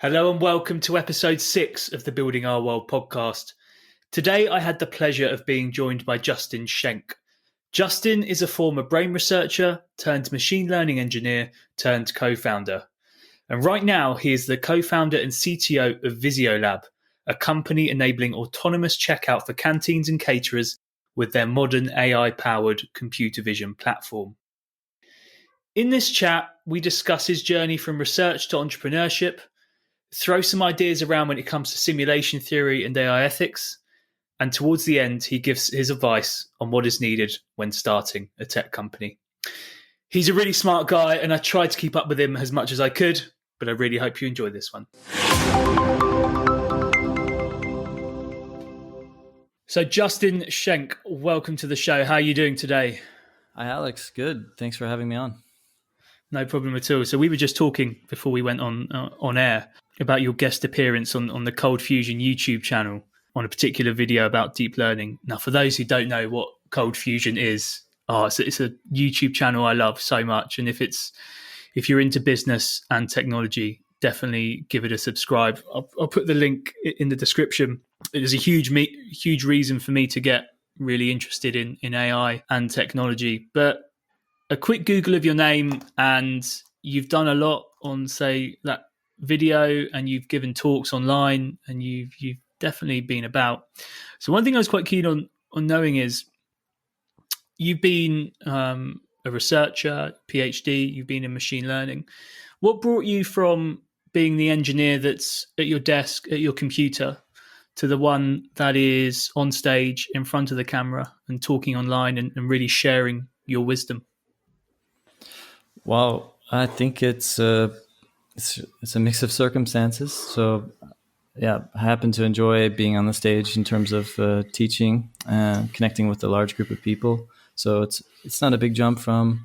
Hello and welcome to episode 6 of the Building Our World podcast. Today I had the pleasure of being joined by Justin Shenk. Justin is a former brain researcher turned machine learning engineer turned co-founder. And right now he is the co-founder and CTO of Visiolab, a company enabling autonomous checkout for canteens and caterers with their modern AI-powered computer vision platform. In this chat, we discuss his journey from research to entrepreneurship, throw some ideas around when it comes to simulation theory and AI ethics, and towards the end, he gives his advice on what is needed when starting a tech company. He's a really smart guy, and I tried to keep up with him as much as I could, but I really hope you enjoy this one. So Justin Shenk, welcome to the show. How are you doing today? Hi, Alex. Good. Thanks for having me on. No problem at all. So we were just talking before we went on air about your guest appearance on the Cold Fusion YouTube channel on a particular video about deep learning. Now, for those who don't know what Cold Fusion is, it's a YouTube channel I love so much. And if you're into business and technology, definitely give it a subscribe. I'll put the link in the description. It is a huge reason for me to get really interested in AI and technology. But a quick Google of your name, and you've done a lot on, say, that video, and you've given talks online, and you've definitely been about. So one thing I was quite keen on knowing is you've been a researcher, PhD, you've been in machine learning. What brought you from being the engineer that's at your desk, at your computer, to the one that is on stage in front of the camera and talking online and really sharing your wisdom? Well, I think it's a mix of circumstances. So, yeah, I happen to enjoy being on the stage in terms of teaching and connecting with a large group of people. So it's not a big jump from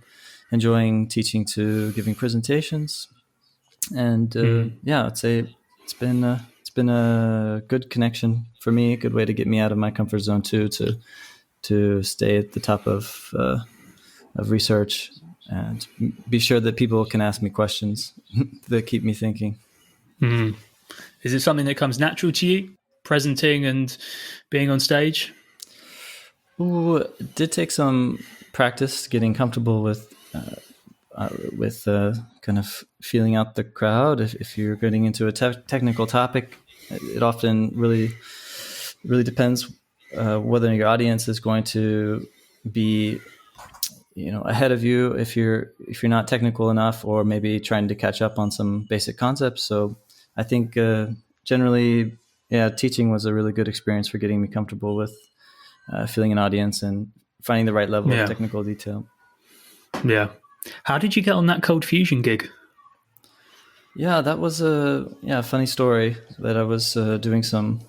enjoying teaching to giving presentations. And I'd say it's been a good connection for me, a good way to get me out of my comfort zone too, to stay at the top of research and be sure that people can ask me questions that keep me thinking. Mm. Is it something that comes natural to you, presenting and being on stage? Ooh, it did take some practice getting comfortable with kind of feeling out the crowd. If you're getting into a technical topic, it often really depends whether your audience is going to be ahead of you if you're not technical enough, or maybe trying to catch up on some basic concepts. So I think generally, teaching was a really good experience for getting me comfortable with feeling an audience and finding the right level of technical detail. Yeah. How did you get on that Cold Fusion gig? Yeah, that was a funny story. That I was doing some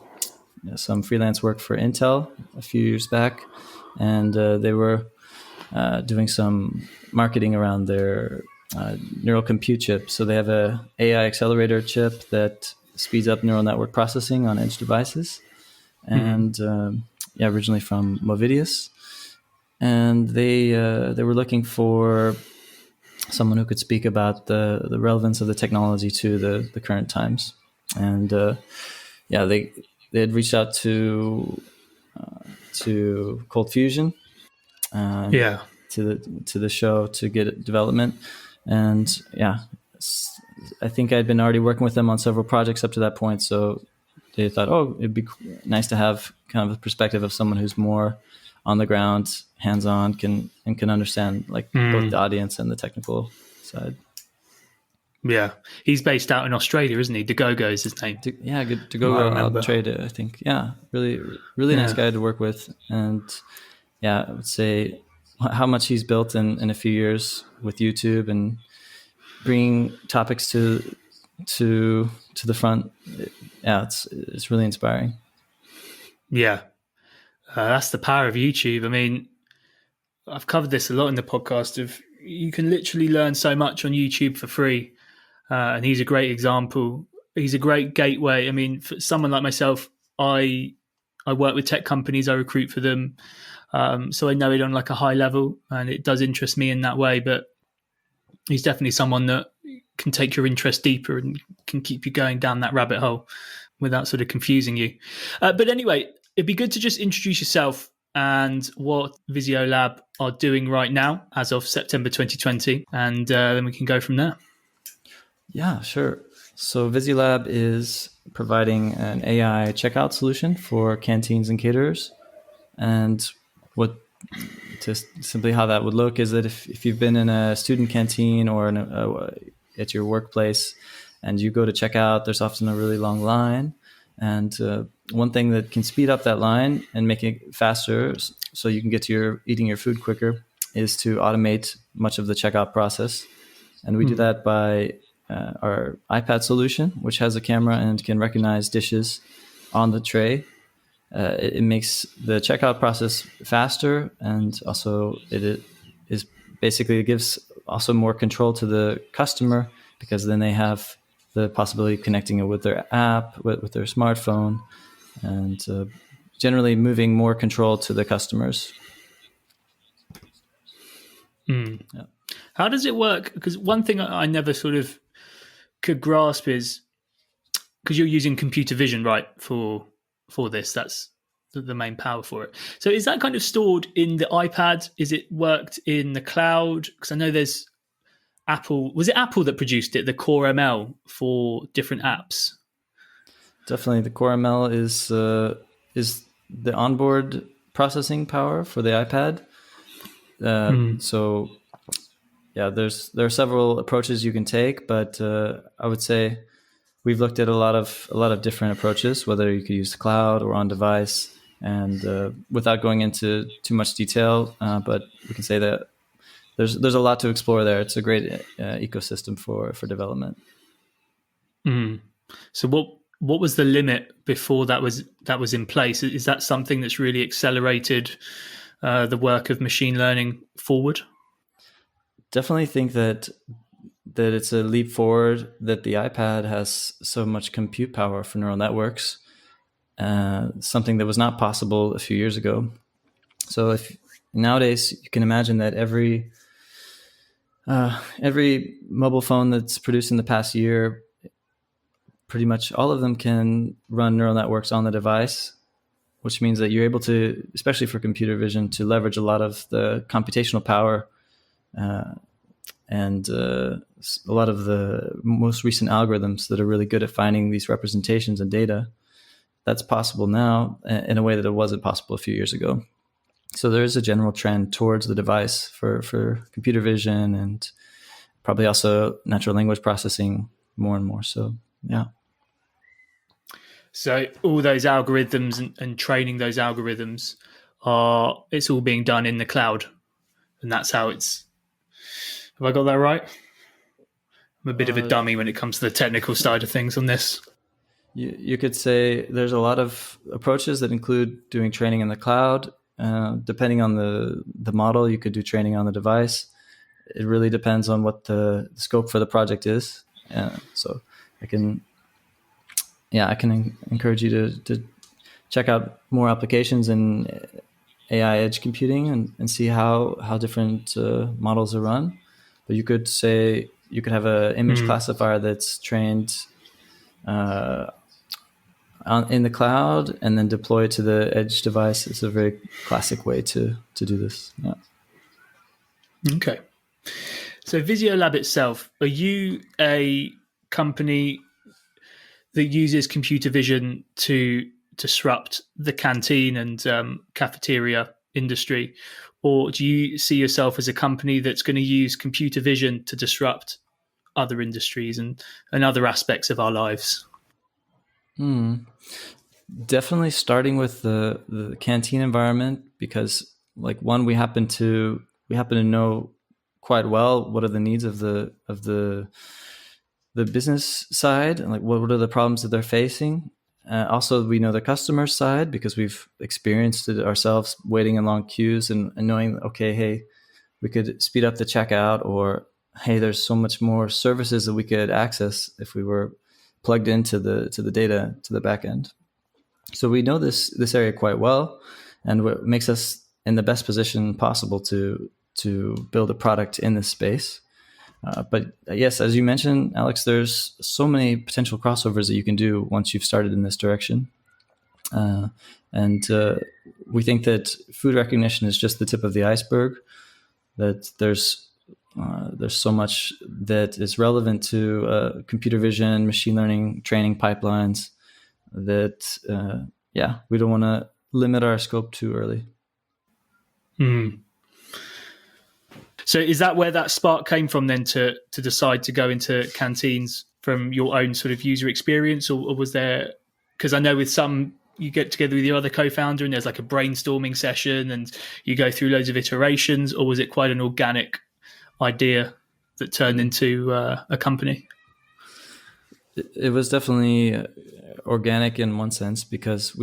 freelance work for Intel a few years back, and they were doing some marketing around their neural compute chip. So they have a AI accelerator chip that speeds up neural network processing on edge devices, and originally from Movidius. And they were looking for someone who could speak about the relevance of the technology to the current times. And they had reached out to Cold Fusion, to the show to get development. And I think I'd been already working with them on several projects up to that point. So they thought, it'd be nice to have kind of a perspective of someone who's more on the ground, hands-on, can understand both the audience and the technical side. Yeah, he's based out in Australia, isn't he? Dagogo is his name. Dagogo Altrade, I think. Yeah, really nice guy to work with, and I would say how much he's built in a few years with YouTube and bringing topics to the front. It's really inspiring. Yeah. That's the power of YouTube. I mean, I've covered this a lot in the podcast of you can literally learn so much on YouTube for free. And he's a great example. He's a great gateway. I mean, for someone like myself, I work with tech companies, I recruit for them. So I know it on like a high level, and it does interest me in that way. But he's definitely someone that can take your interest deeper and can keep you going down that rabbit hole without sort of confusing you. But anyway, it'd be good to just introduce yourself and what Visiolab are doing right now as of September 2020, and then we can go from there. Yeah, sure. So Visiolab is providing an AI checkout solution for canteens and caterers. And simply how that would look is that if you've been in a student canteen or at your workplace and you go to check out, there's often a really long line. And one thing that can speed up that line and make it faster so you can get to eating your food quicker is to automate much of the checkout process. And we do that by our iPad solution, which has a camera and can recognize dishes on the tray. It makes the checkout process faster, and also it gives also more control to the customer, because then they have the possibility of connecting it with their app, with their smartphone, and generally moving more control to the customers. Yeah. How does it work? Because one thing I never sort of could grasp is, because you're using computer vision, right, for this, that's the main power for it. So is that kind of stored in the iPad? Is it worked in the cloud? Because I know there's Apple. Was it Apple that produced it, the Core ML for different apps? Definitely, the Core ML is the onboard processing power for the iPad. So yeah, there are several approaches you can take, but I would say we've looked at a lot of different approaches, whether you could use the cloud or on device, and without going into too much detail, but we can say that there's a lot to explore there. It's a great ecosystem for development. So what was the limit before that was in place? Is that something that's really accelerated the work of machine learning forward? Definitely think that it's a leap forward that the iPad has so much compute power for neural networks, something that was not possible a few years ago. So if nowadays you can imagine that every mobile phone that's produced in the past year, pretty much all of them can run neural networks on the device, which means that you're able to, especially for computer vision, to leverage a lot of the computational power and a lot of the most recent algorithms that are really good at finding these representations and data. That's possible now in a way that it wasn't possible a few years ago. So there is a general trend towards the device for computer vision, and probably also natural language processing more and more. So, yeah. So all those algorithms and training those algorithms it's all being done in the cloud, and that's how it's. Have I got that right? I'm a bit of a dummy when it comes to the technical side of things on this. You could say there's a lot of approaches that include doing training in the cloud. Depending on the model, you could do training on the device. It really depends on what the scope for the project is. So I can encourage you to check out more applications in AI edge computing and see how different models are run. But you could say you could have an image classifier that's trained in the cloud and then deployed to the edge device. It's a very classic way to do this. Yeah. Okay. So Visiolab itself, are you a company that uses computer vision to disrupt the canteen and cafeteria industry? Or do you see yourself as a company that's going to use computer vision to disrupt other industries and other aspects of our lives? Definitely starting with the canteen environment, because we happen to know quite well what are the needs of the business side, and what are the problems that they're facing. Also, we know the customer side because we've experienced it ourselves, waiting in long queues and knowing, okay, hey, we could speed up the checkout, or hey, there's so much more services that we could access if we were plugged into the data, to the back end. So we know this area quite well, and what makes us in the best position possible to build a product in this space. But yes, as you mentioned, Alex, there's so many potential crossovers that you can do once you've started in this direction. And we think that food recognition is just the tip of the iceberg, that there's so much that is relevant to computer vision, machine learning, training pipelines that, we don't want to limit our scope too early. So is that where that spark came from then to decide to go into canteens, from your own sort of user experience, or was there, because I know with some you get together with your other co-founder and there's like a brainstorming session and you go through loads of iterations, or was it quite an organic idea that turned into a company? It was definitely organic in one sense, because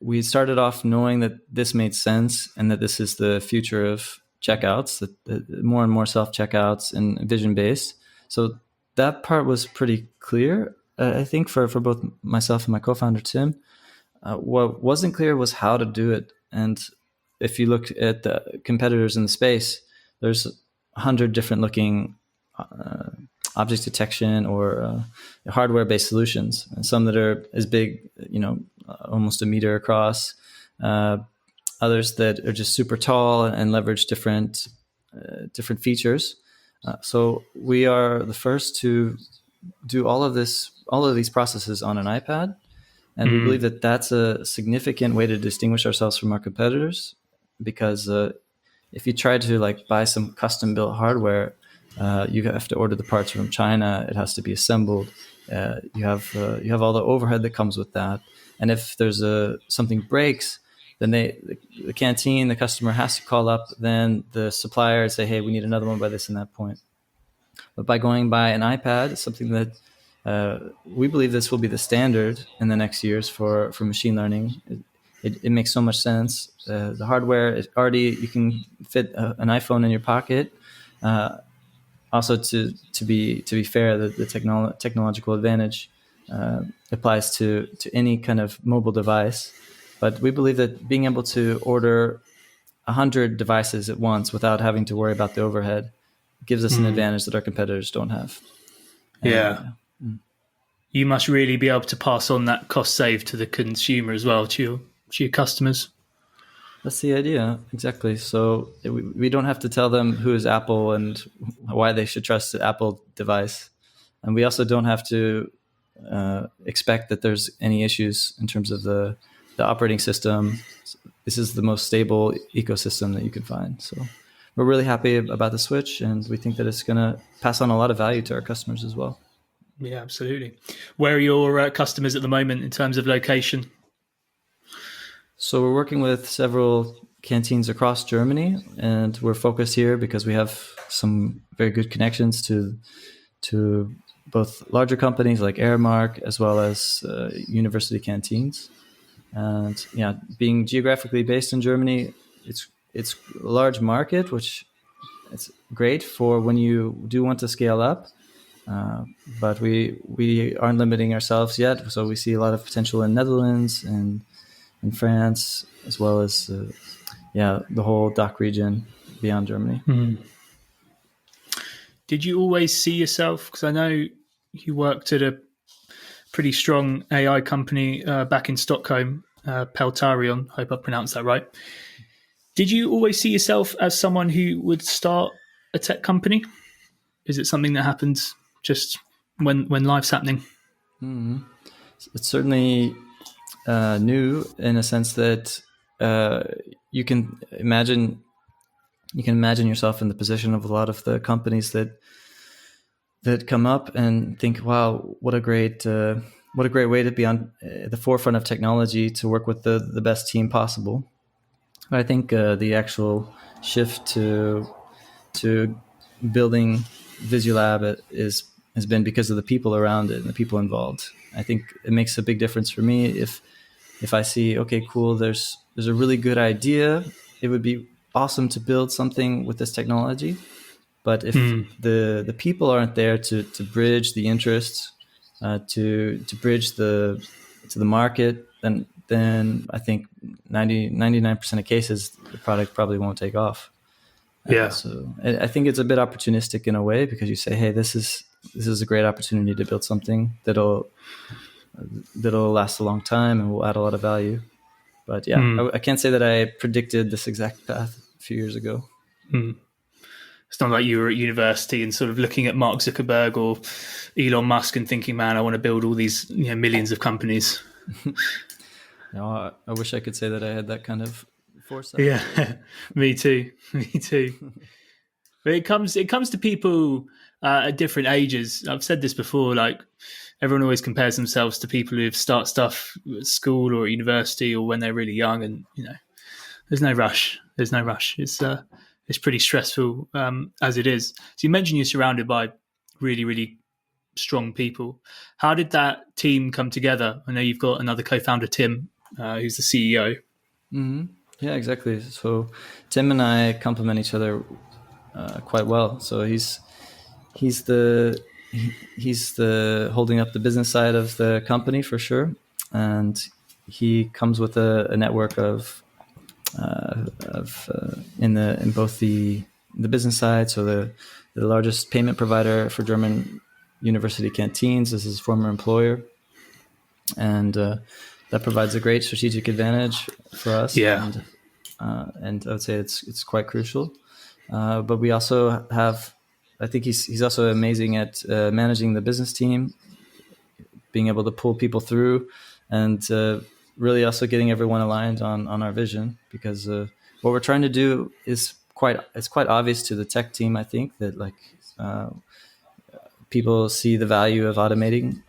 we started off knowing that this made sense and that this is the future of checkouts, that more and more self-checkouts and vision-based. So that part was pretty clear, I think, for both myself and my co-founder, Tim. What wasn't clear was how to do it. And if you look at the competitors in the space, there's 100 different looking object detection or hardware-based solutions, and some that are as big, almost a meter across, others that are just super tall and leverage different features. So we are the first to do all of these processes on an iPad, and we believe that that's a significant way to distinguish ourselves from our competitors. Because if you try to buy some custom-built hardware, you have to order the parts from China. It has to be assembled. You have all the overhead that comes with that. And if there's something breaks, then the canteen, the customer has to call up then the supplier and say, hey, we need another one by this and that point. But by going by an iPad, it's something that we believe this will be the standard in the next years for machine learning. It makes so much sense. The hardware is already, you can fit an iPhone in your pocket. Also, to be fair, the technological advantage applies to any kind of mobile device. But we believe that being able to order 100 devices at once without having to worry about the overhead gives us an advantage that our competitors don't have. You must really be able to pass on that cost save to the consumer as well, to your customers. That's the idea, exactly. So we don't have to tell them who is Apple and why they should trust the Apple device. And we also don't have to expect that there's any issues in terms of the operating system. This is the most stable ecosystem that you can find. So we're really happy about the switch, and we think that it's going to pass on a lot of value to our customers as well. Yeah, absolutely. Where are your customers at the moment in terms of location? So we're working with several canteens across Germany, and we're focused here because we have some very good connections to both larger companies like Airmark as well as university canteens. And being geographically based in Germany, it's a large market, which it's great for when you do want to scale up. But we aren't limiting ourselves yet, so we see a lot of potential in Netherlands and in France, as well as the whole DACH region beyond Germany. Did you always see yourself, because I know you worked at a pretty strong AI company back in Stockholm, Peltarion, hope I pronounced that right. Did you always see yourself as someone who would start a tech company? Is it something that happens just when life's happening? It's certainly new in a sense that you can imagine yourself in the position of a lot of the companies that come up and think, wow, what a great way to be on the forefront of technology, to work with the best team possible. But I think the actual shift to building Visiolab has been because of the people around it and the people involved. I think it makes a big difference for me if I see, okay, cool, there's a really good idea. It would be awesome to build something with this technology. But if the people aren't there to bridge the interests, to bridge to the market, then I think 99% of cases the product probably won't take off. Yeah. So I think it's a bit opportunistic in a way, because you say, hey, this is a great opportunity to build something that'll last a long time and will add a lot of value. But yeah, I can't say that I predicted this exact path a few years ago. It's not like you were at university and sort of looking at Mark Zuckerberg or Elon Musk and thinking, man, I want to build all these millions of companies. I wish I could say that I had that kind of foresight. Yeah, me too. But it comes to people at different ages. I've said this before, like everyone always compares themselves to people who start stuff at school or at university or when they're really young, and there's no rush. It's pretty stressful as it is. So you mentioned you're surrounded by really, really strong people. How did that team come together? I know you've got another co-founder, Tim, who's the CEO. Mm-hmm. Yeah, exactly. So Tim and I complement each other quite well. So he's the holding up the business side of the company for sure, and he comes with a network of in both the business side. So the largest payment provider for German university canteens is his former employer, and that provides a great strategic advantage for us. Yeah. And I would say it's quite crucial. But we also have, I think he's also amazing at managing the business team, being able to pull people through, and really also getting everyone aligned on our vision. Because what we're trying to do is quite obvious to the tech team. I think that people see the value of automating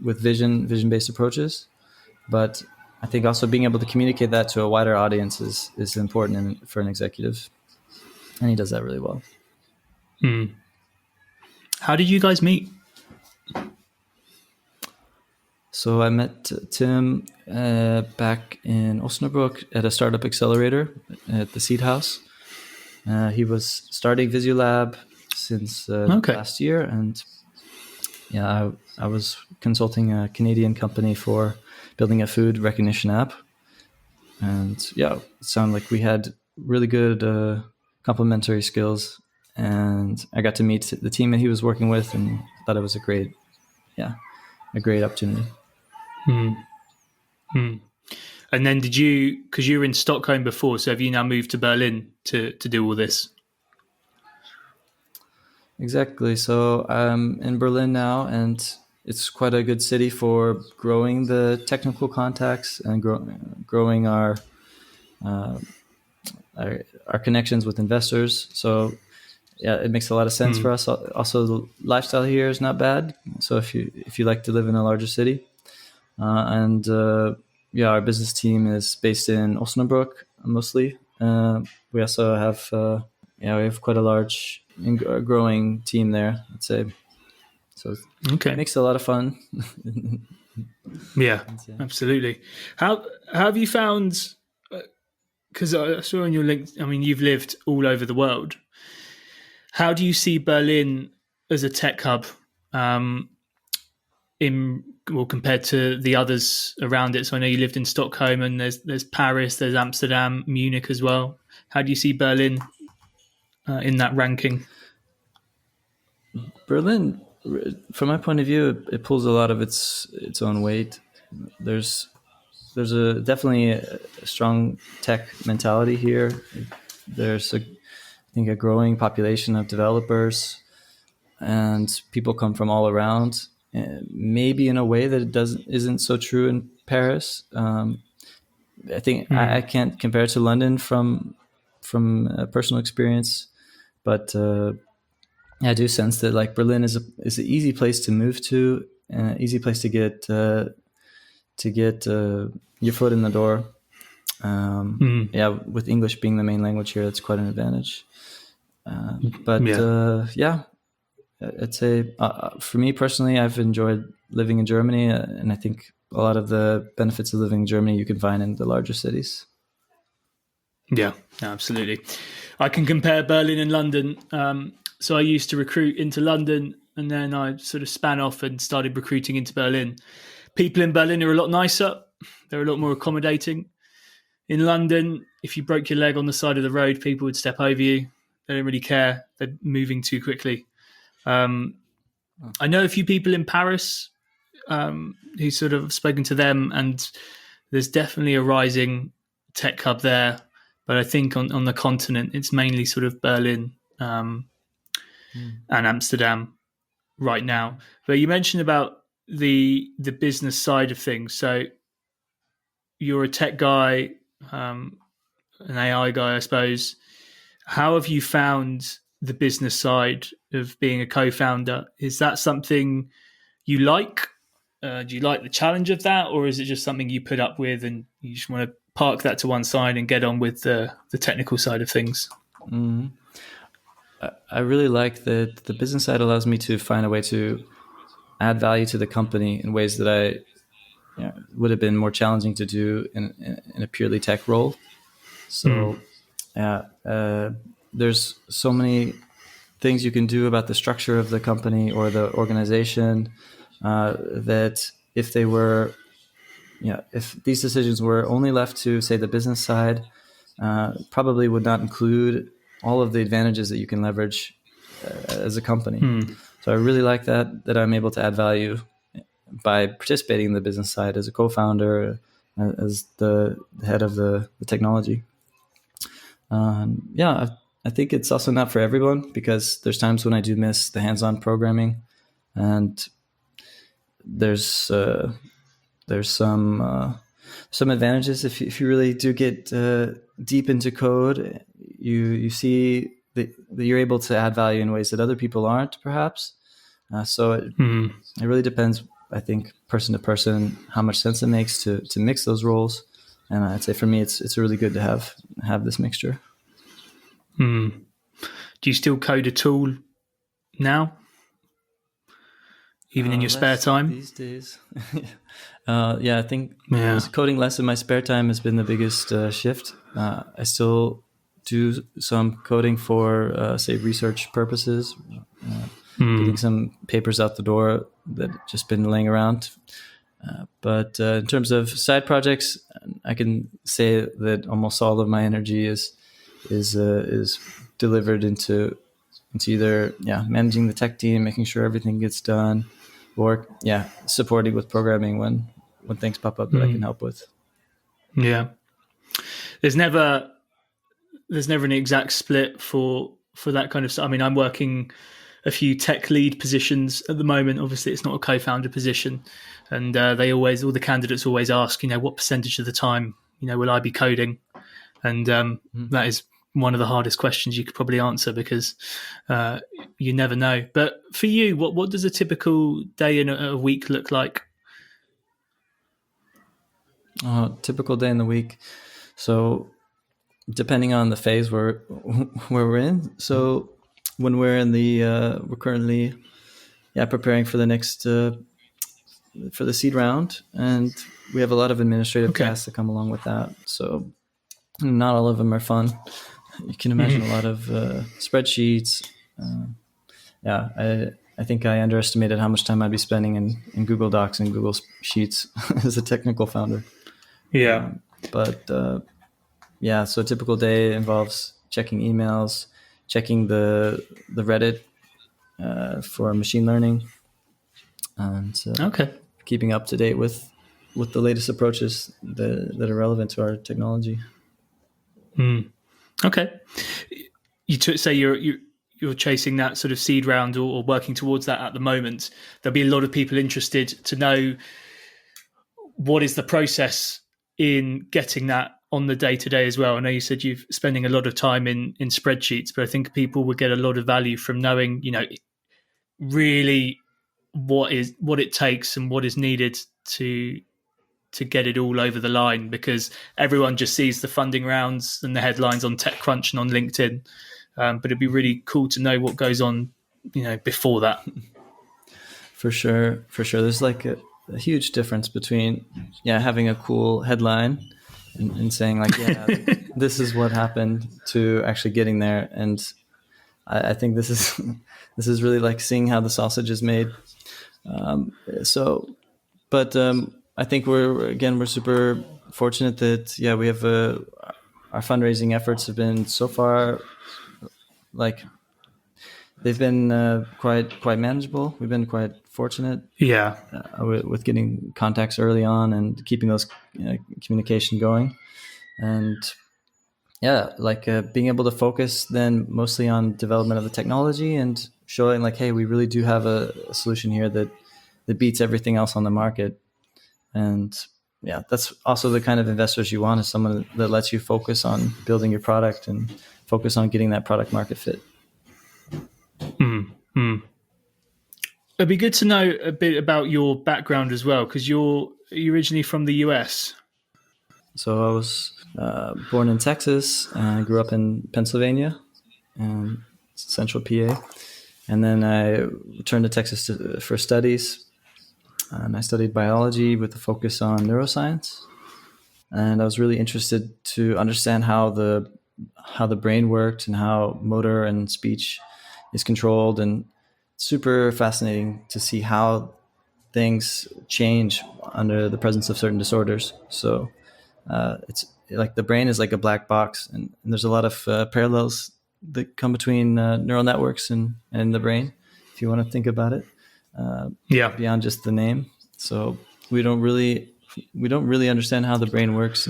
with vision-based approaches, but I think also being able to communicate that to a wider audience is important for an executive, and he does that really well. How did you guys meet? So I met Tim back in Osnabrück at a startup accelerator at the Seed House. He was starting Visiolab since last year, and yeah, I was consulting a Canadian company for building a food recognition app. And yeah, it sounded like we had really good complementary skills. And I got to meet the team that he was working with, and thought it was a great opportunity. And then because you were in Stockholm before, so have you now moved to Berlin to do all this? Exactly. So I'm in Berlin now, and it's quite a good city for growing the technical contacts and growing our connections with investors. So yeah, it makes a lot of sense for us. Also, the lifestyle here is not bad. So if you like to live in a larger city, and our business team is based in Osnabrück mostly. We also have we have quite a large and growing team there, I'd say. So it makes it a lot of fun. Yeah, absolutely. How have you found? Because I saw on your link, I mean, you've lived all over the world. How do you see Berlin as a tech hub, compared to the others around it? So I know you lived in Stockholm, and there's Paris, there's Amsterdam, Munich as well. How do you see Berlin in that ranking? Berlin, from my point of view, it pulls a lot of its own weight. There's definitely a strong tech mentality here. There's I think a growing population of developers, and people come from all around. Maybe in a way that isn't so true in Paris. I think I can't compare it to London from personal experience, but I do sense that like Berlin is an easy place to move to, easy place to get your foot in the door. Yeah, with English being the main language here, that's quite an advantage. I'd say for me personally, I've enjoyed living in Germany, and I think a lot of the benefits of living in Germany you can find in the larger cities. Yeah, absolutely. I can compare Berlin and London. So I used to recruit into London, and then I sort of span off and started recruiting into Berlin. People in Berlin are a lot nicer. They're a lot more accommodating. in London, if you broke your leg on the side of the road, people would step over you. They don't really care. They're moving too quickly. I know a few people in Paris who sort of spoken to them, and there's definitely a rising tech hub there. But I think on the continent, it's mainly sort of Berlin and Amsterdam right now. But you mentioned about the business side of things. So you're a tech guy, an AI guy, I suppose. How have you found the business side of being a co-founder? Is that something you like? Do you like the challenge of that, or is it just something you put up with and you just want to park that to one side and get on with the technical side of things? Mm-hmm. I really like that the business side allows me to find a way to add value to the company in ways that I would have been more challenging to do in a purely tech role. So there's so many things you can do about the structure of the company or the organization that if they were, if these decisions were only left to, say, the business side, probably would not include all of the advantages that you can leverage as a company. So I really like that I'm able to add value by participating in the business side as a co-founder, as the head of the technology. I think it's also not for everyone, because there's times when I do miss the hands-on programming, and there's some advantages if you really do get deep into code. You see that you're able to add value in ways that other people aren't, perhaps. So it really depends, I think, person to person, how much sense it makes to mix those roles. And I'd say for me, it's really good to have this mixture. Do you still code at all now, even in your spare time? These days, I think coding less in my spare time has been the biggest shift. I still do some coding for, say, research purposes, getting some papers out the door that just been laying around. But in terms of side projects, I can say that almost all of my energy is delivered into either managing the tech team, making sure everything gets done, or supporting with programming when things pop up that I can help with. Yeah, there's never an exact split for that kind of stuff. I mean, I'm working a few tech lead positions at the moment. Obviously, it's not a co-founder position, and all the candidates always ask, what percentage of the time, will I be coding? And that is one of the hardest questions you could probably answer, because you never know. But for you, what does a typical day in a week look like? Typical day in the week. So depending on the phase where we're in. So when we're in we're currently preparing for the next for the seed round, and we have a lot of administrative tasks that come along with that. So not all of them are fun. You can imagine a lot of spreadsheets. I think I underestimated how much time I'd be spending in Google Docs and Google Sheets as a technical founder. So a typical day involves checking emails, checking the Reddit for machine learning, and keeping up to date with the latest approaches that are relevant to our technology. Okay. You say you're chasing that sort of seed round or working towards that at the moment. There'll be a lot of people interested to know what is the process in getting that on the day-to-day as well. I know you said you're spending a lot of time in spreadsheets, but I think people would get a lot of value from knowing, really what it takes and what is needed to get it all over the line, because everyone just sees the funding rounds and the headlines on TechCrunch and on LinkedIn. But it'd be really cool to know what goes on, before that. For sure. There's like a huge difference between, having a cool headline and saying like, this is what happened, to actually getting there. And I think this is really like seeing how the sausage is made. I think we're super fortunate that we have our fundraising efforts have been so far like they've been quite manageable. We've been quite fortunate Yeah. with getting contacts early on and keeping those communication going, and being able to focus then mostly on development of the technology and showing like, hey, we really do have a solution here that beats everything else on the market. And that's also the kind of investors you want, is someone that lets you focus on building your product and focus on getting that product market fit. It'd be good to know a bit about your background as well, because you're originally from the US. So I was born in Texas. I grew up in Pennsylvania, central PA. And then I returned to Texas for studies. And I studied biology with a focus on neuroscience. And I was really interested to understand how the brain worked and how motor and speech is controlled. And super fascinating to see how things change under the presence of certain disorders. So it's like the brain is like a black box, and there's a lot of parallels that come between neural networks and the brain, if you want to think about it, beyond just the name. So we don't really understand how the brain works,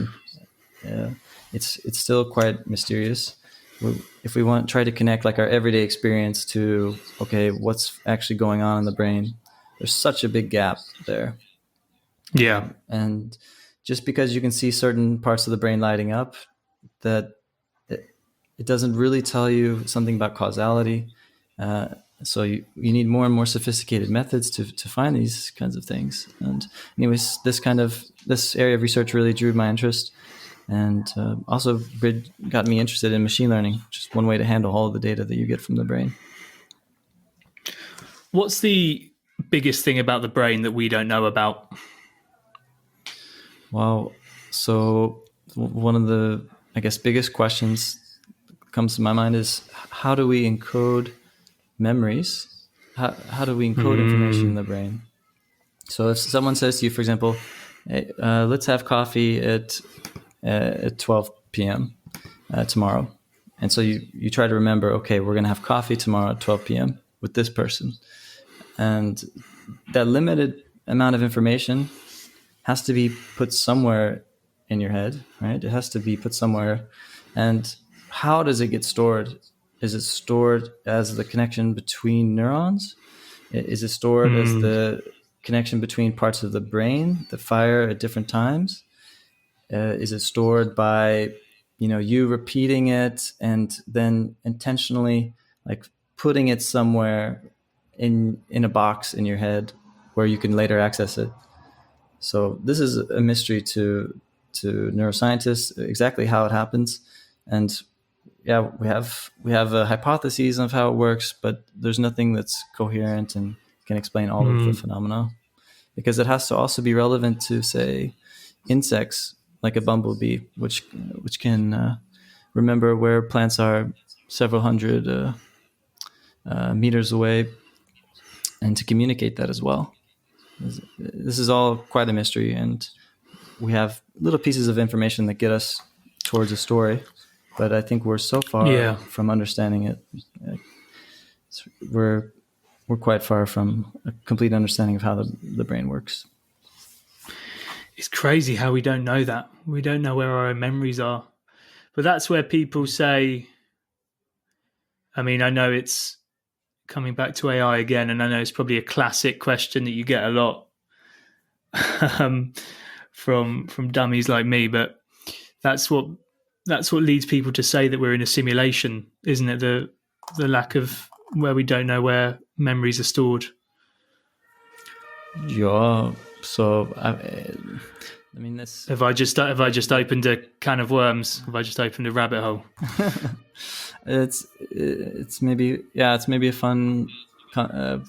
and it's still quite mysterious. If we try to connect like our everyday experience to, okay, what's actually going on in the brain, there's such a big gap there. Yeah. And just because you can see certain parts of the brain lighting up, that it doesn't really tell you something about causality. So you need more and more sophisticated methods to find these kinds of things. And anyways, this area of research really drew my interest, and also got me interested in machine learning, which is one way to handle all of the data that you get from the brain. What's the biggest thing about the brain that we don't know about? Well, so one of the, I guess, biggest questions that comes to my mind is, how do we encode memories? How do we encode information in the brain? So if someone says to you, for example, hey, let's have coffee at 12 p.m. Tomorrow. And so you try to remember, okay, we're going to have coffee tomorrow at 12 p.m. with this person. And that limited amount of information has to be put somewhere in your head, right? It has to be put somewhere. And how does it get stored? Is it stored as the connection between neurons? Is it stored as the connection between parts of the brain that fire at different times? Is it stored by, you repeating it and then intentionally like putting it somewhere in a box in your head where you can later access it? So this is a mystery to neuroscientists, exactly how it happens. And we have hypotheses of how it works, but there's nothing that's coherent and can explain all of the phenomena, because it has to also be relevant to, say, insects like a bumblebee, which can remember where plants are several hundred meters away, and to communicate that as well. This is all quite a mystery, and we have little pieces of information that get us towards a story, but I think we're so far from understanding it. We're quite far from a complete understanding of how the brain works. It's crazy how we don't know that. We don't know where our own memories are. But that's where people say, I mean, I know it's coming back to AI again, and I know it's probably a classic question that you get a lot from dummies like me, but that's what leads people to say that we're in a simulation, isn't it? The lack of where we don't know where memories are stored. Yeah. So I mean, this. Have I just opened a can of worms? Have I just opened a rabbit hole? It's maybe a fun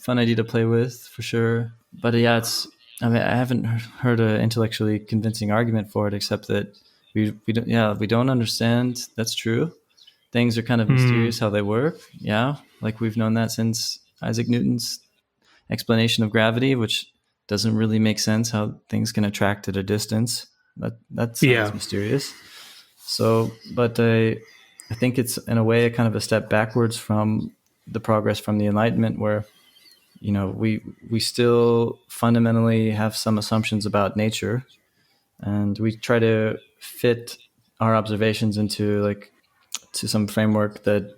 idea to play with, for sure. But I haven't heard an intellectually convincing argument for it, except that we don't understand. That's true. Things are kind of mysterious how they work. Yeah, like we've known that since Isaac Newton's explanation of gravity, which doesn't really make sense how things can attract at a distance. That sounds Yeah. mysterious. So, but I think it's in a way a kind of a step backwards from the progress from the Enlightenment, where we still fundamentally have some assumptions about nature, and we try to fit our observations into like to some framework that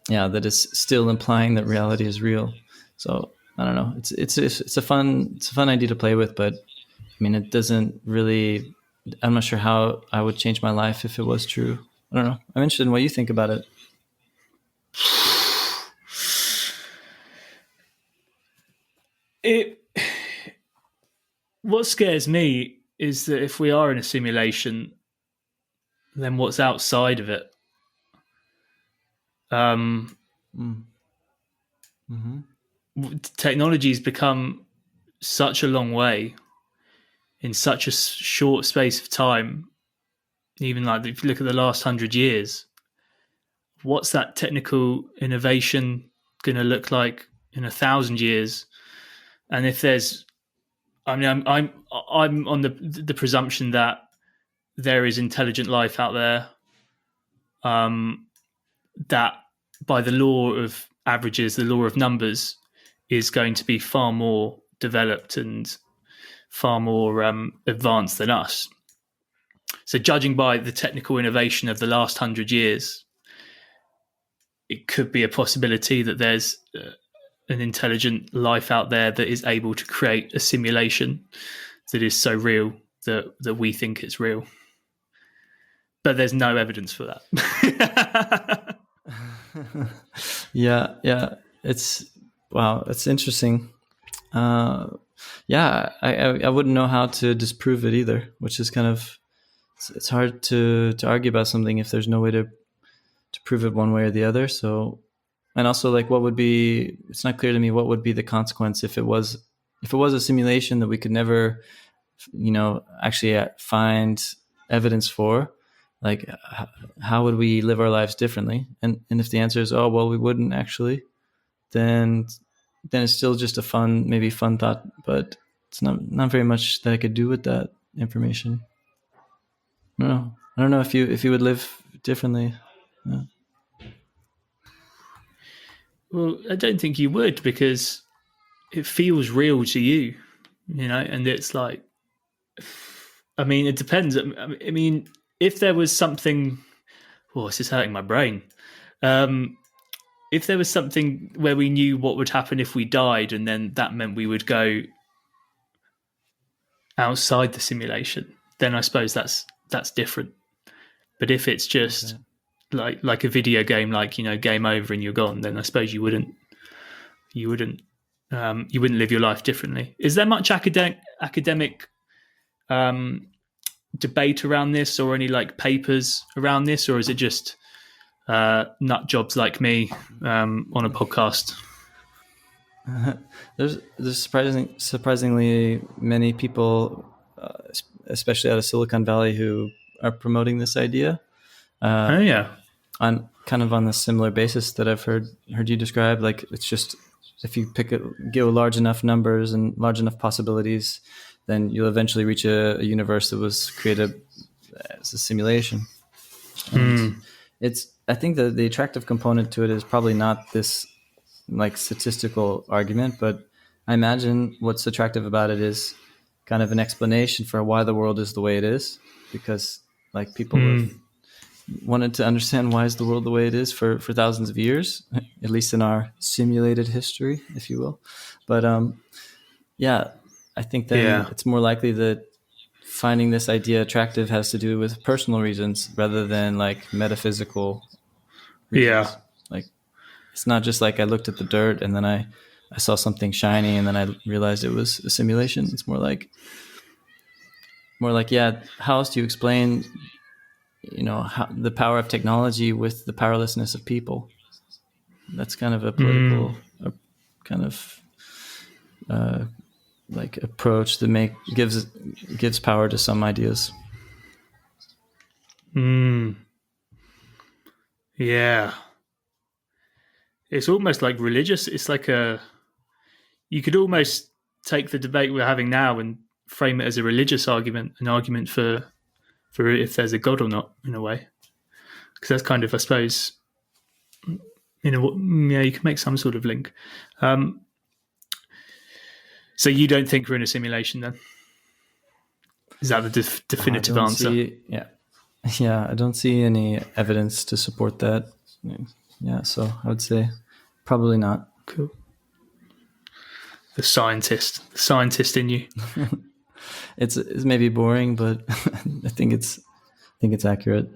is still implying that reality is real. So I don't know. It's a fun idea to play with, but I mean, it doesn't really. I'm not sure how I would change my life if it was true. I don't know. I'm interested in what you think about it. It what scares me is that if we are in a simulation, then what's outside of it? Um, Mm. Mm-hmm. Technology's become such a long way in such a short space of time. Even like if you look at the last 100 years, what's that technical innovation going to look like in 1,000 years? And if there's, I mean, I'm on the presumption that there is intelligent life out there. That by the law of averages, the law of numbers, is going to be far more developed and far more advanced than us. So, judging by the technical innovation of the last 100 years, it could be a possibility that there's an intelligent life out there that is able to create a simulation that is so real that we think it's real. But there's no evidence for that. Yeah. It's wow. It's interesting. I wouldn't know how to disprove it either, which is kind of it's hard to argue about something if there's no way to prove it one way or the other. So, and also like what would be, it's not clear to me what would be the consequence if it was a simulation that we could never actually find evidence for. Like how would we live our lives differently? And if the answer is, oh well, we wouldn't actually, then it's still just a maybe fun thought, but it's not very much that I could do with that information. No, I don't know if you would live differently. Yeah. Well, I don't think you would, because it feels real to you, and it's like, I mean, it depends. I mean, if there was something, oh, this is hurting my brain. If there was something where we knew what would happen if we died, and then that meant we would go outside the simulation, then I suppose that's different. But if it's just like a video game, like game over and you're gone, then I suppose you wouldn't live your life differently. Is there much academic debate around this, or any like papers around this, or is it just nut jobs like me on a podcast? There's surprisingly many people, especially out of Silicon Valley, who are promoting this idea. Oh yeah. On kind of on the similar basis that I've heard you describe. Like it's just if you give large enough numbers and large enough possibilities, then you'll eventually reach a universe that was created as a simulation. And I think that the attractive component to it is probably not this like statistical argument, but I imagine what's attractive about it is kind of an explanation for why the world is the way it is, because like people have wanted to understand why is the world the way it is for thousands of years, at least in our simulated history, if you will. But I think then it's more likely that finding this idea attractive has to do with personal reasons rather than like metaphysical reasons. Yeah. Like it's not just like I looked at the dirt and then I saw something shiny and then I realized it was a simulation. It's more like how else do you explain how the power of technology with the powerlessness of people? That's kind of a political kind of like approach that gives power to some ideas. Yeah. It's almost like religious. It's like you could almost take the debate we're having now and frame it as a religious argument, an argument for if there's a God or not, in a way, because that's kind of, I suppose, you can make some sort of link. So you don't think we're in a simulation then? Is that the definitive answer? Yeah, I don't see any evidence to support that. Yeah, so I would say probably not. Cool. The scientist in you. It's maybe boring, but I think it's accurate.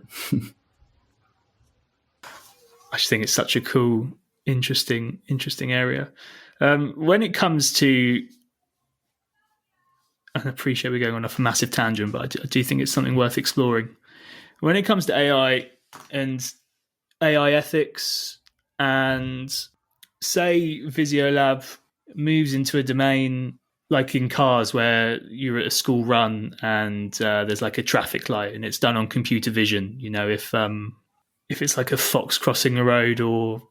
I just think it's such a cool, interesting area. When it comes to, I appreciate we're going on off a massive tangent, but I do think it's something worth exploring. When it comes to AI and AI ethics, and say Visiolab moves into a domain like in cars where you're at a school run and there's like a traffic light and it's done on computer vision. You know, if it's like a fox crossing a road or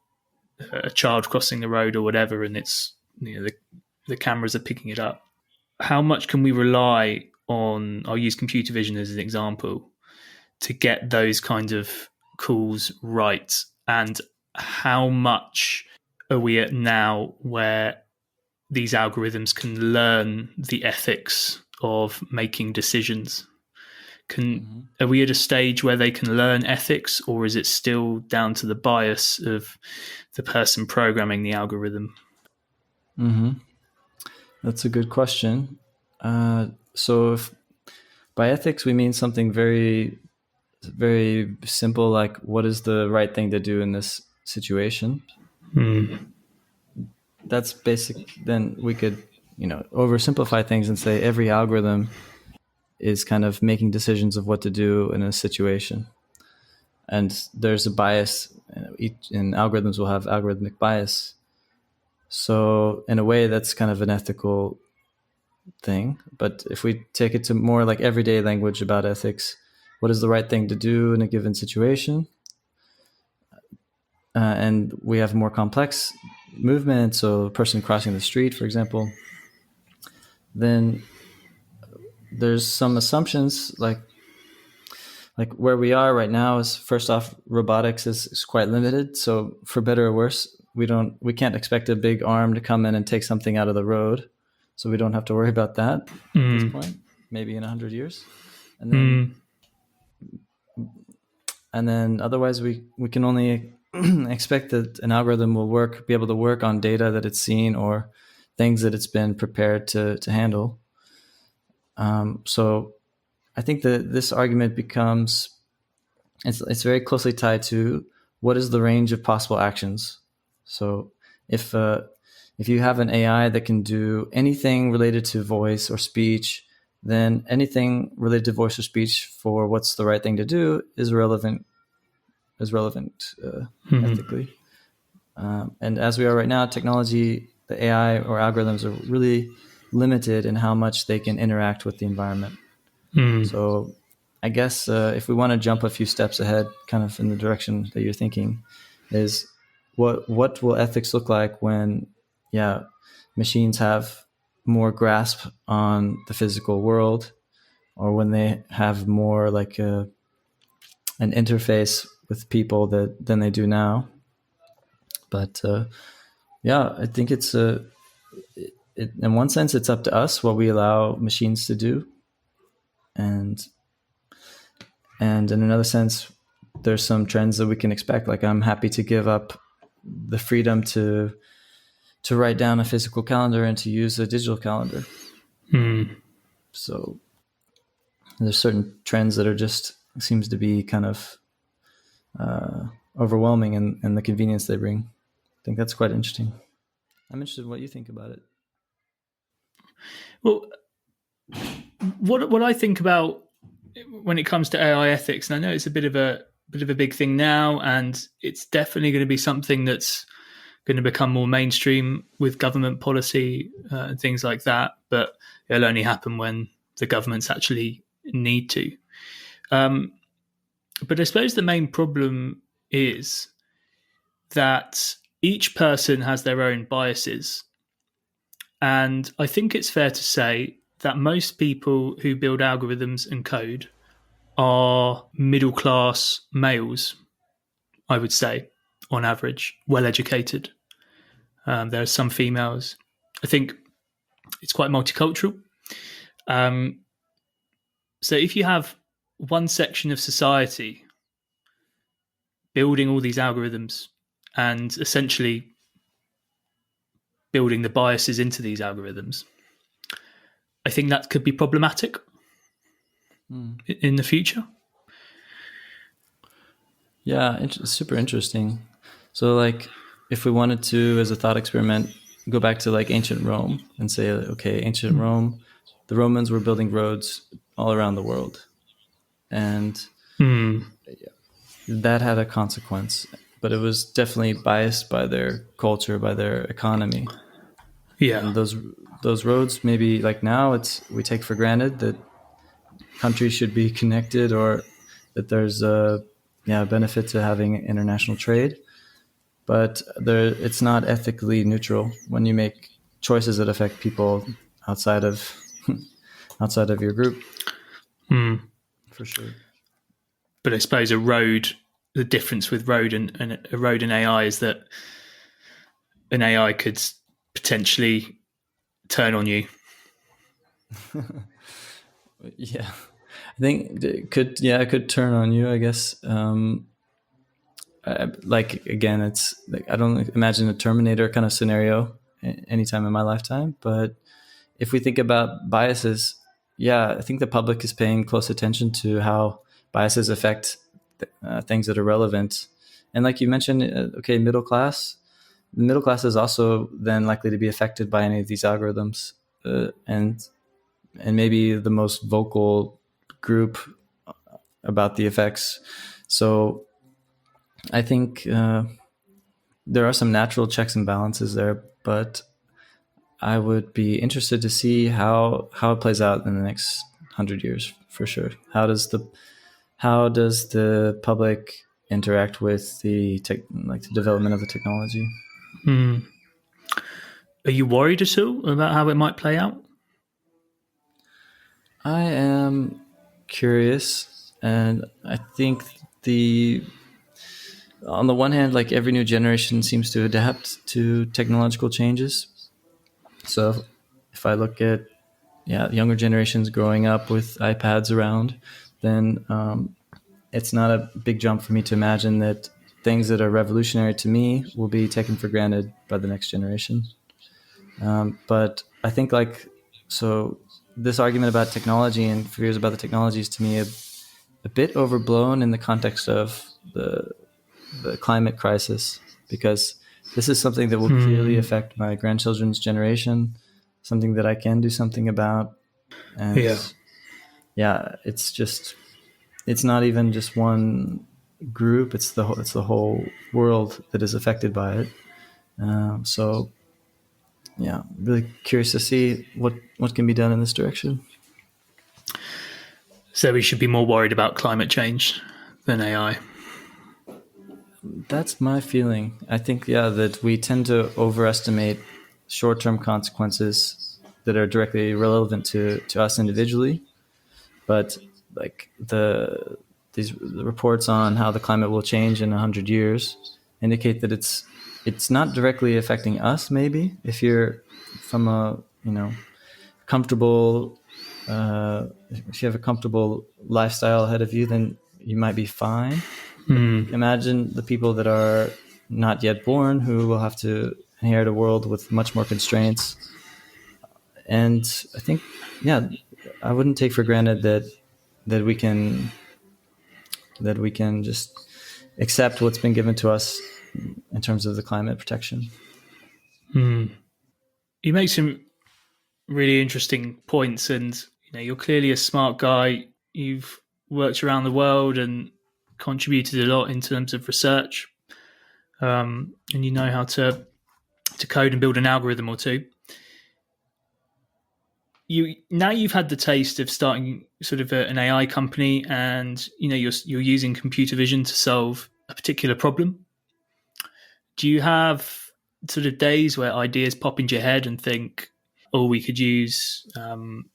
a child crossing the road or whatever, and it's, you know, the cameras are picking it up. How much can we rely on? I'll use computer vision as an example to get those kind of calls right, and how much are we at now where these algorithms can learn the ethics of making decisions? Are we at a stage where they can learn ethics, or is it still down to the bias of the person programming the algorithm? That's a good question. So if by ethics we mean something very, very simple, like what is the right thing to do in this situation? That's basic. Then we could, oversimplify things and say every algorithm is kind of making decisions of what to do in a situation. And there's a bias, and algorithms will have algorithmic bias. So in a way, that's kind of an ethical thing. But if we take it to more like everyday language about ethics, what is the right thing to do in a given situation? And we have more complex movement, so a person crossing the street, for example, then there's some assumptions like where we are right now is, first off, robotics is quite limited. So for better or worse, we can't expect a big arm to come in and take something out of the road. So we don't have to worry about that at this point, maybe in 100 years. And then otherwise we can only expect that an algorithm will be able to work on data that it's seen or things that it's been prepared to handle. So I think that this argument becomes, it's very closely tied to what is the range of possible actions. So if you have an AI that can do anything related to voice or speech, then anything related to voice or speech for what's the right thing to do is relevant ethically. And as we are right now, technology, the AI or algorithms are really limited in how much they can interact with the environment. So I guess if we want to jump a few steps ahead, kind of in the direction that you're thinking, is what will ethics look like when, machines have more grasp on the physical world, or when they have more like an interface with people than they do now. But I think it's in one sense it's up to us what we allow machines to do, and in another sense there's some trends that we can expect. Like, I'm happy to give up the freedom to write down a physical calendar and to use a digital calendar. So there's certain trends that are just seems to be kind of overwhelming in the convenience they bring. I think that's quite interesting. I'm interested in what you think about it. Well, what I think about when it comes to AI ethics, and I know it's a bit of a big thing now, and it's definitely going to be something that's going to become more mainstream with government policy and things like that, but it'll only happen when the governments actually need to. But I suppose the main problem is that each person has their own biases. And I think it's fair to say that most people who build algorithms and code are middle class males, I would say, on average, well educated. There are some females. I think it's quite multicultural. Um, so if you have one section of society building all these algorithms and essentially building the biases into these algorithms, I think that could be problematic in the future. Yeah, it's super interesting. So, like, if we wanted to, as a thought experiment, go back to like ancient Rome and say, okay, ancient Rome, the Romans were building roads all around the world, and that had a consequence. But it was definitely biased by their culture, by their economy. Yeah. And those roads, maybe like now, we take for granted that countries should be connected, or that there's a benefit to having international trade. But it's not ethically neutral when you make choices that affect people outside of your group. For sure. But I suppose the difference with road and a road and AI is that an AI could potentially turn on you. Yeah, I think it could turn on you, I guess. Like, again, it's like, I don't imagine a Terminator kind of scenario anytime in my lifetime. But if we think about biases, I think the public is paying close attention to how biases affect things that are relevant. And like you mentioned, okay, the middle class is also then likely to be affected by any of these algorithms, and maybe the most vocal group about the effects. So I think there are some natural checks and balances there, but I would be interested to see how it plays out in the next 100 years, for sure. How does the public interact with the development of the technology? Are you worried at all about how it might play out? I am curious, and I think on the one hand, like, every new generation seems to adapt to technological changes. So if I look at younger generations growing up with iPads around, then it's not a big jump for me to imagine that things that are revolutionary to me will be taken for granted by the next generation. But I think, so this argument about technology and fears about the technology is, to me, a bit overblown in the context of the climate crisis, because this is something that will clearly affect my grandchildren's generation, something that I can do something about. And it's not even just one group, it's the whole world that is affected by it. So really curious to see what can be done in this direction. So we should be more worried about climate change than AI. That's my feeling. I think, that we tend to overestimate short-term consequences that are directly relevant to us individually. But like the reports on how the climate will change in 100 years indicate that it's not directly affecting us. Maybe if you're from a comfortable, if you have a comfortable lifestyle ahead of you, then you might be fine. Imagine the people that are not yet born, who will have to inherit a world with much more constraints. And I think, I wouldn't take for granted that we can just accept what's been given to us in terms of the climate protection. You make some really interesting points, and you're clearly a smart guy. You've worked around the world and contributed a lot in terms of research, and you know how to code and build an algorithm or two. You've had the taste of starting sort of an AI company, and you're using computer vision to solve a particular problem. Do you have sort of days where ideas pop into your head and think, or we could use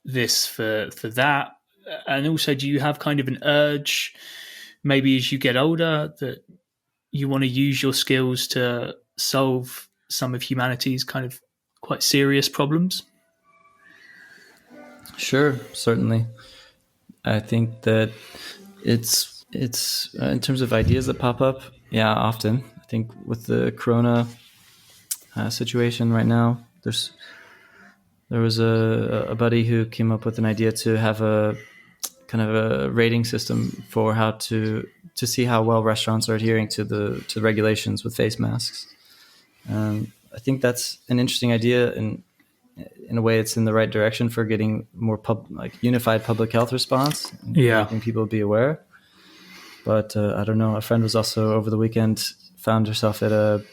this for that. And also, do you have kind of an urge, maybe as you get older, that you want to use your skills to solve some of humanity's kind of quite serious problems? Sure, certainly. I think that it's in terms of ideas that pop up. Yeah, often. I think with the Corona situation right now, there was a buddy who came up with an idea to have a kind of a rating system for how to see how well restaurants are adhering to the regulations with face masks. I think that's an interesting idea, and in a way, it's in the right direction for getting more unified public health response, and helping people be aware. But I don't know. A friend was also over the weekend found herself at an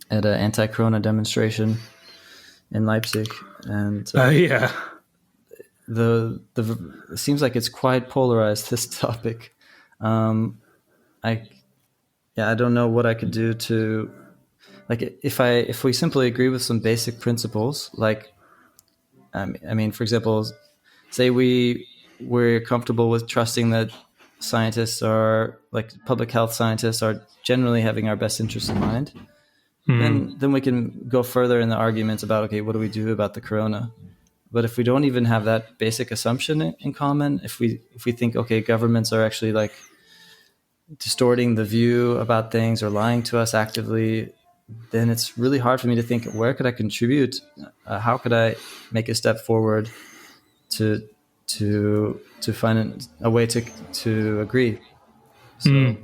anti-corona demonstration in Leipzig, and it seems like it's quite polarized, this topic. I don't know what I could do to, like, if we simply agree with some basic principles, like, I mean, for example, say we're comfortable with trusting that scientists are, like, public health scientists are generally having our best interests in mind. Then we can go further in the arguments about, okay, what do we do about the corona? But if we don't even have that basic assumption in common, if we think, okay, governments are actually, like, distorting the view about things or lying to us actively, then it's really hard for me to think, where could I contribute? How could I make a step forward to find a way to agree? So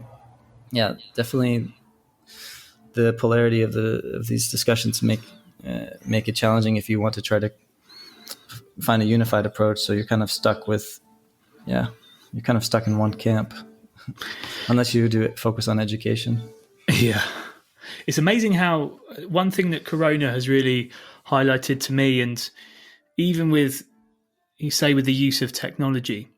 yeah, definitely the polarity of these discussions make it challenging if you want to try to find a unified approach. So you're kind of stuck in one camp unless you focus on education. Yeah. It's amazing how one thing that Corona has really highlighted to me, and even with, you say, with the use of technology,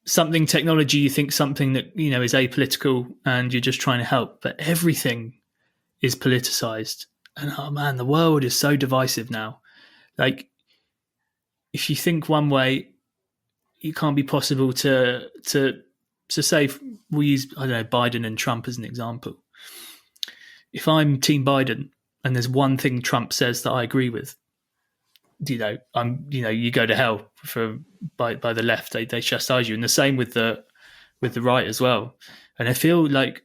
technology, you think something that, is apolitical and you're just trying to help, but everything is politicized. And oh man, the world is so divisive now. Like, if you think one way, it can't be possible to say, we use, I don't know, Biden and Trump as an example. If I'm Team Biden and there's one thing Trump says that I agree with, you go to hell by the left. They chastise you, and the same with the right as well. And I feel like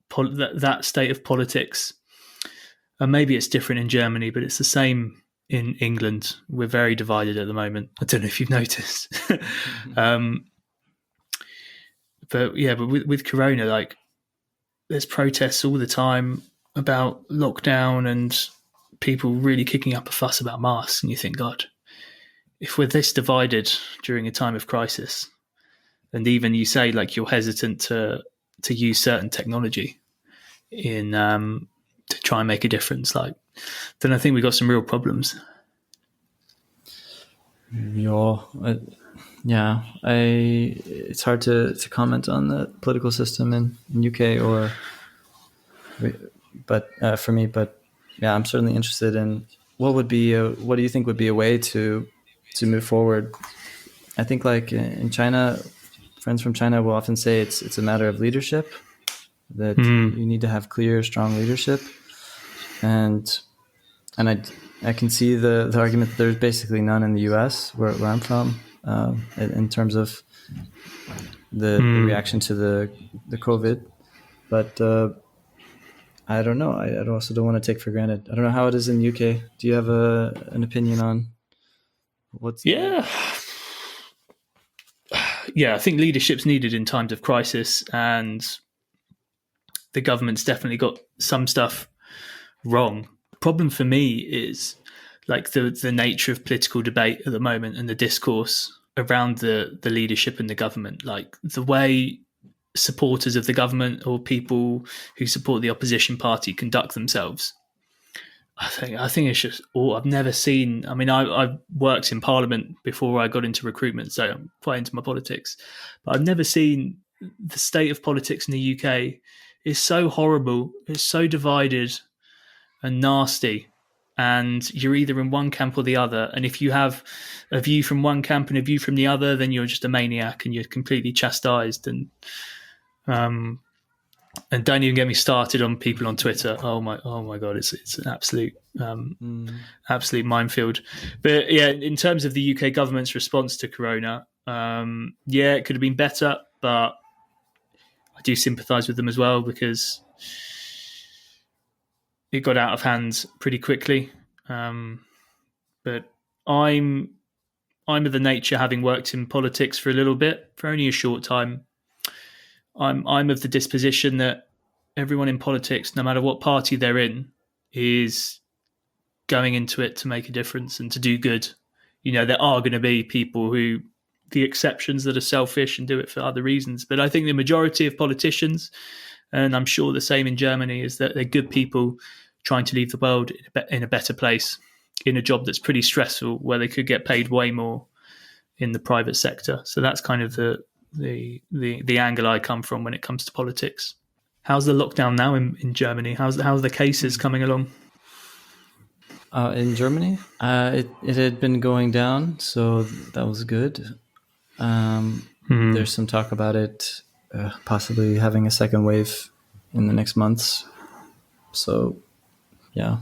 that state of politics, and maybe it's different in Germany, but it's the same in England. We're very divided at the moment. I don't know if you've noticed. But with Corona, like, there's protests all the time about lockdown and people really kicking up a fuss about masks. And you think, God, if we're this divided during a time of crisis, and even you say, like, you're hesitant to use certain technology in to try and make a difference, like, then I think we've got some real problems. It's hard to comment on the political system in UK but for me, I'm certainly interested in what do you think would be a way to move forward? I think, like, in China, friends from China will often say it's a matter of leadership, that you need to have clear, strong leadership, and I can see the argument that there's basically none in the US where I'm from, in terms of the reaction to the COVID. But I don't know. I also don't want to take for granted. I don't know how it is in the UK. Do you have an opinion on what's... Yeah, I think leadership's needed in times of crisis, and the government's definitely got some stuff wrong. The problem for me is, like, the nature of political debate at the moment and the discourse around the leadership and the government, like the way supporters of the government or people who support the opposition party conduct themselves. I think it's just, I've never seen. I mean, I worked in Parliament before I got into recruitment, so I'm quite into my politics. But I've never seen the state of politics in the UK is so horrible. It's so divided and nasty. and you're either in one camp or the other. And if you have a view from one camp and a view from the other, then you're just a maniac and you're completely chastised. And don't even get me started on people on Twitter. Oh my God, it's an absolute minefield. But yeah, in terms of the UK government's response to Corona, it could have been better, but I do sympathise with them as well, because it got out of hand pretty quickly. But I'm of the nature, having worked in politics for a little bit, for only a short time, I'm of the disposition that everyone in politics, no matter what party they're in, is going into it to make a difference and to do good. There are going to be people the exceptions that are selfish and do it for other reasons. But I think the majority of politicians, and I'm sure the same in Germany, is that they're good people trying to leave the world in a better place, in a job that's pretty stressful, where they could get paid way more in the private sector. So that's kind of the angle I come from when it comes to politics. How's the lockdown now in Germany? How's the cases coming along? In Germany, it had been going down, so that was good. There's some talk about it possibly having a second wave in the next months. So, yeah,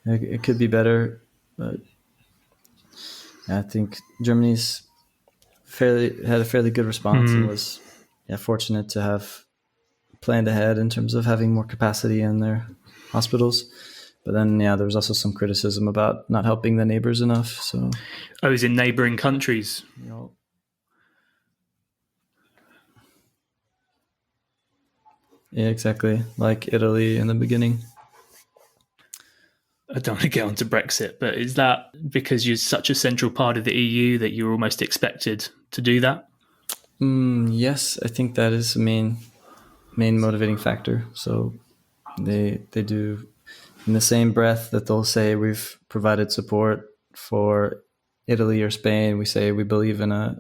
it could be better, but I think Germany's had a fairly good response and was fortunate to have planned ahead in terms of having more capacity in their hospitals. But then, there was also some criticism about not helping the neighbors enough. So, is in neighboring countries. Yeah, exactly. Like Italy in the beginning. I don't want to get onto Brexit, but is that because you're such a central part of the EU that you're almost expected to do that? Yes, I think that is the main motivating factor. So they do, in the same breath that they'll say we've provided support for Italy or Spain, we say we believe in a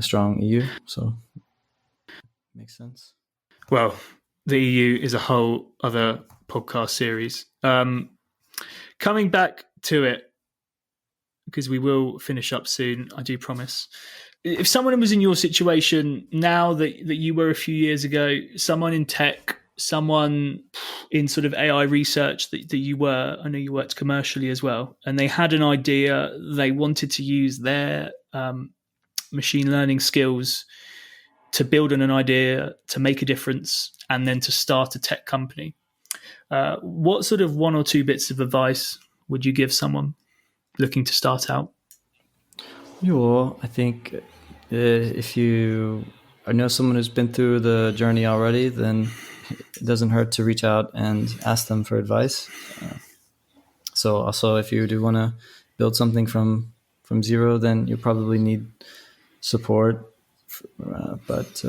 strong EU. So makes sense. Well, the EU is a whole other podcast series. Coming back to it, because we will finish up soon, I do promise. If someone was in your situation now that you were a few years ago, someone in tech, someone in sort of AI research that you were, I know you worked commercially as well, and they had an idea, they wanted to use their machine learning skills to build on an idea, to make a difference, and then to start a tech company. What sort of one or two bits of advice would you give someone looking to start out? I think if you know someone who's been through the journey already, then it doesn't hurt to reach out and ask them for advice. So also, if you do want to build something from zero, then you probably need support. But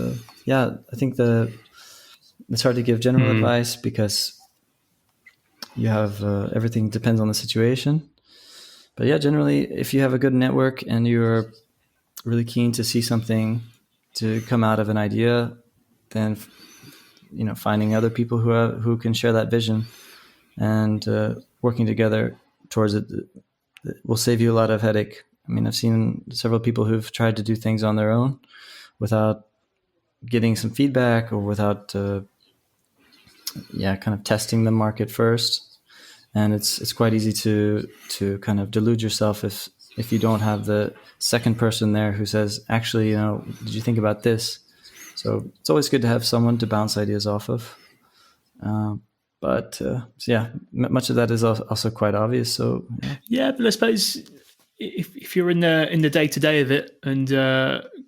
I think it's hard to give general advice because you have everything depends on the situation. But generally, if you have a good network and you're really keen to see something to come out of an idea, then finding other people who can share that vision and working together towards it will save you a lot of headache. I mean, I've seen several people who've tried to do things on their own without getting some feedback or without kind of testing the market first. And it's quite easy to kind of delude yourself if you don't have the second person there who says, actually, did you think about this? So it's always good to have someone to bounce ideas off of. But much of that is also quite obvious. So but I suppose if you're in the day-to-day of it and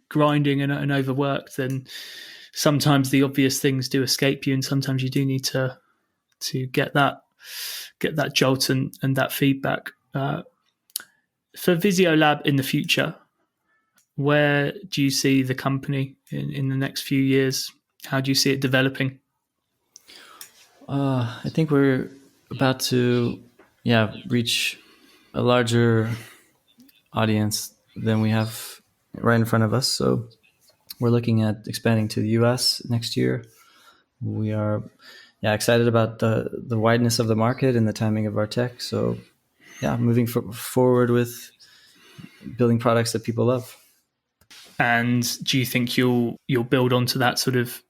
grinding and overworked, then sometimes the obvious things do escape you, and sometimes you do need to get that jolt and that feedback. For Visiolab in the future, where do you see the company in the next few years? How do you see it developing? I think we're about to reach a larger audience than we have right in front of us. So we're looking at expanding to the US next year. We are yeah, excited about the wideness of the market and the timing of our tech. So yeah, moving forward with building products that people love. And do you think you'll build onto that sort of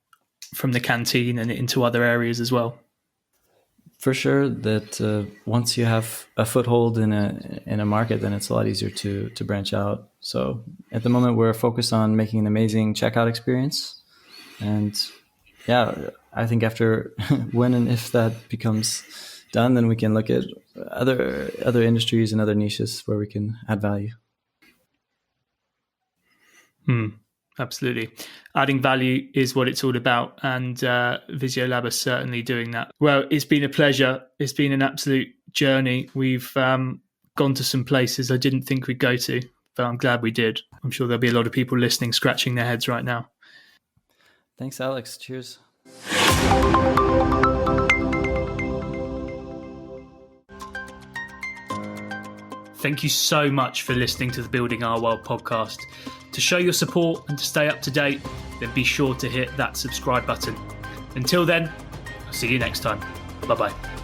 from the canteen and into other areas as well? For sure, that once you have a foothold in a market, then it's a lot easier to branch out. So at the moment, we're focused on making an amazing checkout experience, and yeah, I think after when and if that becomes done, then we can look at other industries and other niches where we can add value. Absolutely. Adding value is what it's all about, and Visiolab is certainly doing that. Well, it's been a pleasure. It's been an absolute journey. We've gone to some places I didn't think we'd go to, but I'm glad we did. I'm sure there'll be a lot of people listening, scratching their heads right now. Thanks, Alex. Cheers. Thank you so much for listening to the Building Our World podcast. To show your support and to stay up to date, then be sure to hit that subscribe button. Until then, I'll see you next time. Bye-bye.